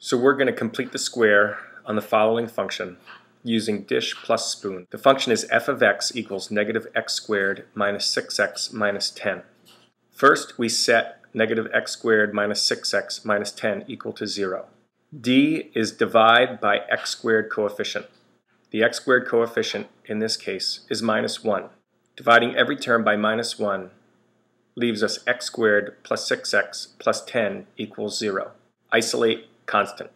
So we're going to complete the square on the following function using DISH+SPOON. The function is f of x equals negative x squared minus 6x minus 10. First, we set negative x squared minus 6x minus 10 equal to 0. D is divide by x squared coefficient. The x squared coefficient in this case is minus 1. Dividing every term by minus 1 leaves us x squared plus 6x plus 10 equals 0. Isolate constant.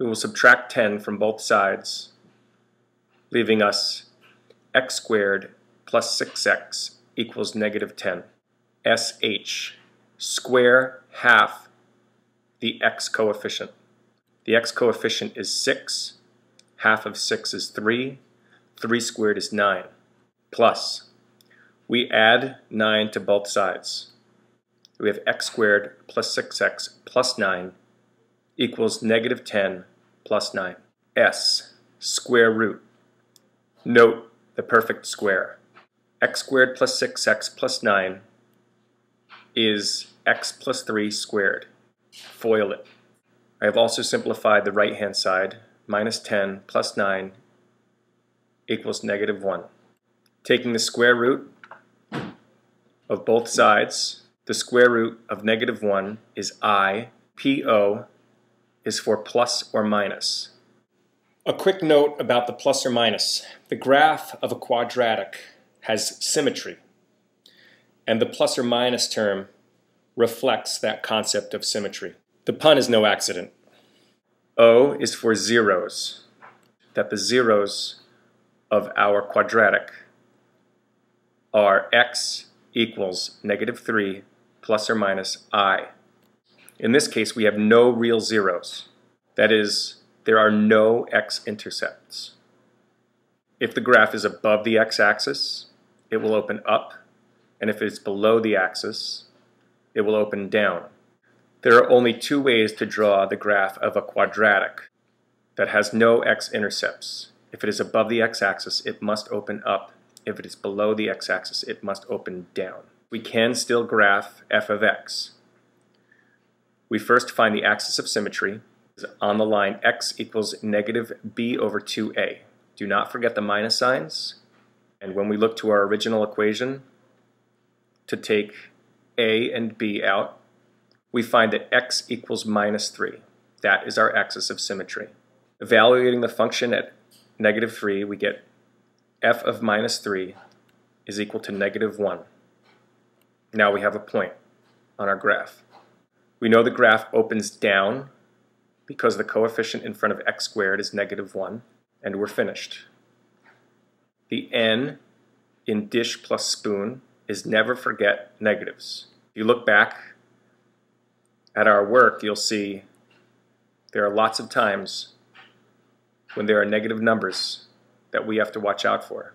We will subtract 10 from both sides, leaving us x squared plus 6x equals negative 10. SH. Square half the x coefficient. The x coefficient is 6. Half of 6 is 3. 3 squared is 9. Plus, we add 9 to both sides. We have x squared plus 6x plus 9 equals negative 10 plus 9. S. Square root. Note the perfect square. X squared plus 6x plus 9 is x plus 3 squared. FOIL it. I have also simplified the right-hand side. Minus 10 plus 9 equals negative 1. Taking the square root of both sides, the square root of negative 1 is I. PO is for plus or minus. A quick note about the plus or minus. The graph of a quadratic has symmetry, and the plus or minus term reflects that concept of symmetry. The pun is no accident. O is for zeros, that the zeros of our quadratic are x equals negative 3 plus or minus I. In this case, we have no real zeros. That is, there are no x-intercepts. If the graph is above the x-axis, it will open up, and if it's below the axis, it will open down. There are only two ways to draw the graph of a quadratic that has no x-intercepts. If it is above the x-axis, it must open up. If it is below the x-axis, it must open down. We can still graph f of x. We first find the axis of symmetry on the line x equals negative b over 2a. Do not forget the minus signs. And when we look to our original equation to take a and b out, we find that x equals minus 3. That is our axis of symmetry. Evaluating the function at negative 3, we get f of minus 3 is equal to negative 1. Now we have a point on our graph. We know the graph opens down because the coefficient in front of x squared is negative 1, and we're finished. The N in DISH+SPOON is never forget negatives. If you look back at our work, you'll see there are lots of times when there are negative numbers that we have to watch out for.